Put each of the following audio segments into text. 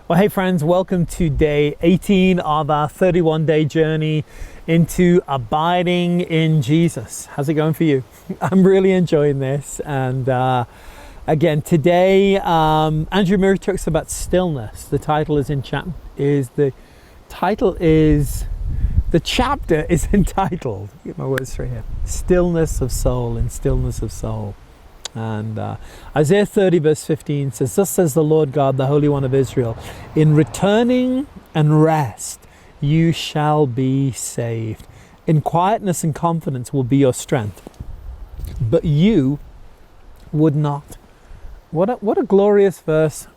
Well, hey friends, welcome to day 18 of our 31-day journey into abiding in Jesus. How's it going for you? I'm really enjoying this. And again, today, Andrew Murray talks about stillness. The title is the chapter is entitled, get my words straight here, Stillness of Soul and Stillness of Soul. And Isaiah 30 verse 15 says, "Thus says the Lord God, the Holy One of Israel, in returning and rest you shall be saved. In quietness and confidence will be your strength. But you would not." What a glorious verse,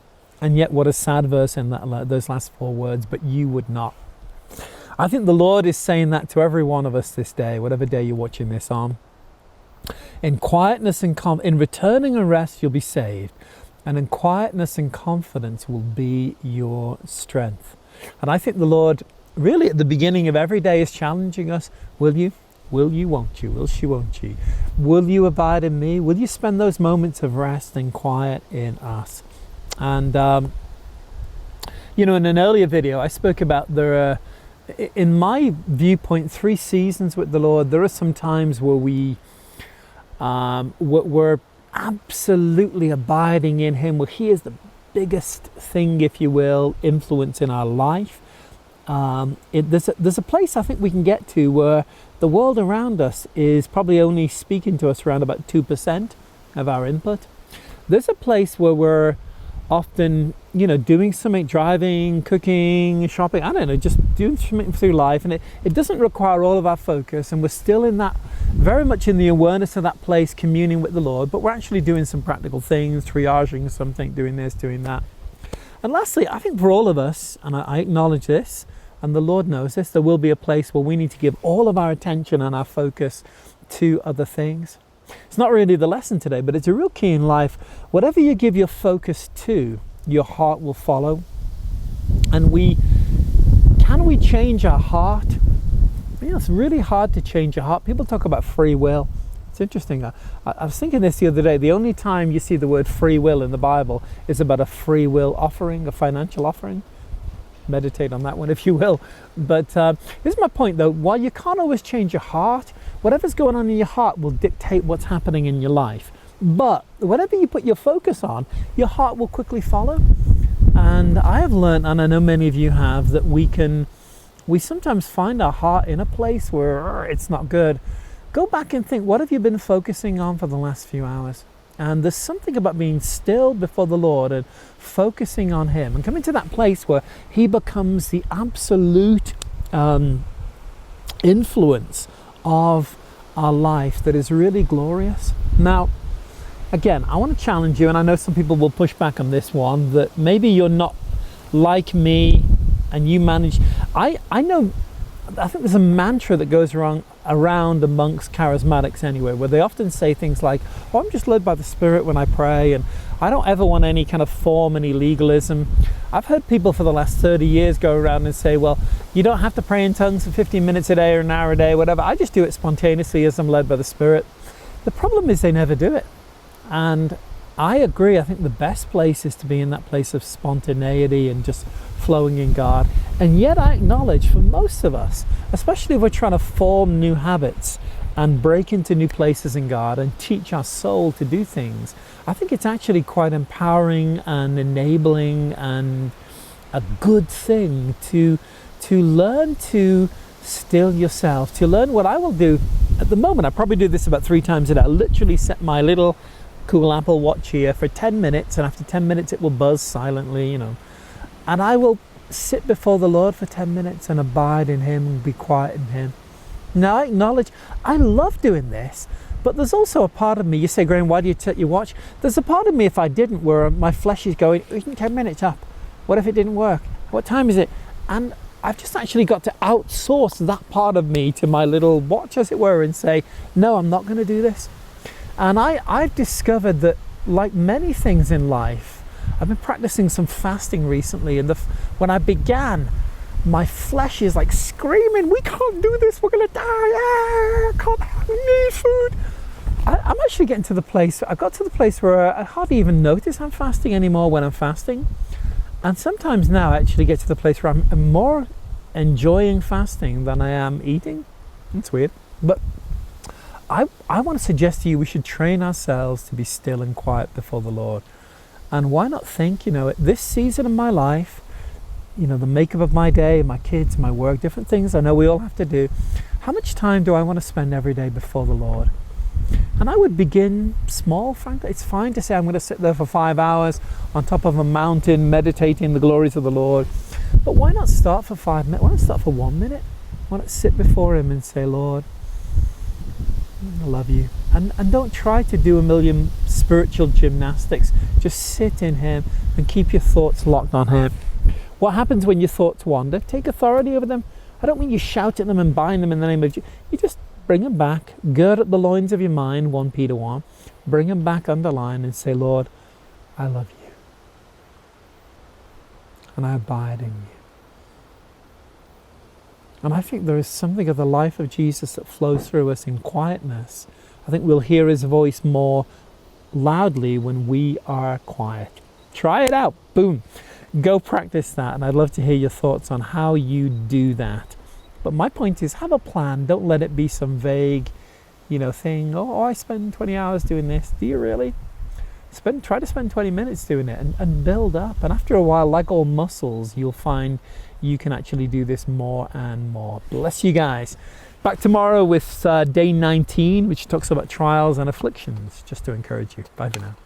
and yet what a sad verse in those last four words, but you would not. I think the Lord is saying that to every one of us this day, whatever day you're watching this on. In quietness and in returning and rest, you'll be saved. And in quietness and confidence will be your strength. And I think the Lord, really at the beginning of every day, is challenging us. Will you? Will you, won't you? Will she, won't she? Will you abide in me? Will you spend those moments of rest and quiet in us? And, in an earlier video, I spoke about in my viewpoint, 3 seasons with the Lord. There are some times where we're absolutely abiding in Him, where He is the biggest thing, if you will, influence in our life. There's a place I think we can get to where the world around us is probably only speaking to us around about 2% of our input. There's a place where we're often, doing something, driving, cooking, shopping, I don't know, just doing something through life, and it doesn't require all of our focus, and we're still in that, very much in the awareness of that place, communing with the Lord, but we're actually doing some practical things, triaging something, doing this, doing that. And lastly, I think for all of us, and I acknowledge this, and the Lord knows this, there will be a place where we need to give all of our attention and our focus to other things. It's not really the lesson today, but it's a real key in life. Whatever you give your focus to, your heart will follow. And can we change our heart? It's really hard to change your heart. People talk about free will. It's interesting. I was thinking this the other day. The only time you see the word free will in the Bible is about a free will offering, a financial offering. Meditate on that one, if you will. But here's my point, though. While you can't always change your heart, whatever's going on in your heart will dictate what's happening in your life. But whatever you put your focus on, your heart will quickly follow. And I have learned, and I know many of you have, that we sometimes find our heart in a place where it's not good. Go back and think, what have you been focusing on for the last few hours? And there's something about being still before the Lord and focusing on Him and coming to that place where He becomes the absolute influence of our life that is really glorious. Now, again, I want to challenge you, and I know some people will push back on this one, that maybe you're not like me and you manage. I think there's a mantra that goes around amongst charismatics anyway, where they often say things like, "Oh, I'm just led by the Spirit when I pray, and I don't ever want any kind of form, any legalism." I've heard people for the last 30 years go around and say, "Well, you don't have to pray in tongues for 15 minutes a day or an hour a day, whatever. I just do it spontaneously as I'm led by the Spirit." The problem is they never do it. And I agree. I think the best place is to be in that place of spontaneity and just flowing in God. And yet I acknowledge for most of us, especially if we're trying to form new habits and break into new places in God and teach our soul to do things, I think it's actually quite empowering and enabling and a good thing to learn to still yourself, to learn what I will do at the moment. I probably do this about 3 times a day. I literally set my little cool Apple Watch here for 10 minutes, and after 10 minutes it will buzz silently, and I will sit before the Lord for 10 minutes and abide in Him and be quiet in Him. Now I acknowledge I love doing this, but there's also a part of me, you say, "Graham, why do you set your watch?" There's a part of me, if I didn't, where my flesh is going, 10 minutes up. What if it didn't work? What time is it? And I've just actually got to outsource that part of me to my little watch, as it were, and say, no, I'm not going to do this. And I've discovered that, like many things in life, I've been practicing some fasting recently, and when I began, my flesh is like screaming, "We can't do this, we're gonna die, I can't have any food." I'm actually I've got to the place where I hardly even notice I'm fasting anymore when I'm fasting. And sometimes now I actually get to the place where I'm more enjoying fasting than I am eating. It's weird. But I want to suggest to you we should train ourselves to be still and quiet before the Lord. And why not think, at this season of my life, the makeup of my day, my kids, my work, different things I know we all have to do, how much time do I want to spend every day before the Lord? And I would begin small, frankly. It's fine to say I'm going to sit there for 5 hours on top of a mountain meditating the glories of the Lord. But why not start for 5 minutes? Why not start for 1 minute? Why not sit before Him and say, Lord, I love you. And don't try to do a million spiritual gymnastics. Just sit in Him and keep your thoughts locked on Him. What happens when your thoughts wander? Take authority over them. I don't mean you shout at them and bind them in the name of Jesus. You just bring them back, gird at the loins of your mind, 1 Peter 1. Bring them back underline and say, Lord, I love you. And I abide in you. And I think there is something of the life of Jesus that flows through us in quietness. I think we'll hear His voice more loudly when we are quiet. Try it out. Boom. Go practice that. And I'd love to hear your thoughts on how you do that. But my point is, have a plan. Don't let it be some vague, thing. Oh, I spend 20 hours doing this. Do you really? Try to spend 20 minutes doing it and build up. And after a while, like all muscles, you'll find you can actually do this more and more. Bless you guys. Back tomorrow with day 19, which talks about trials and afflictions, just to encourage you. Bye for now.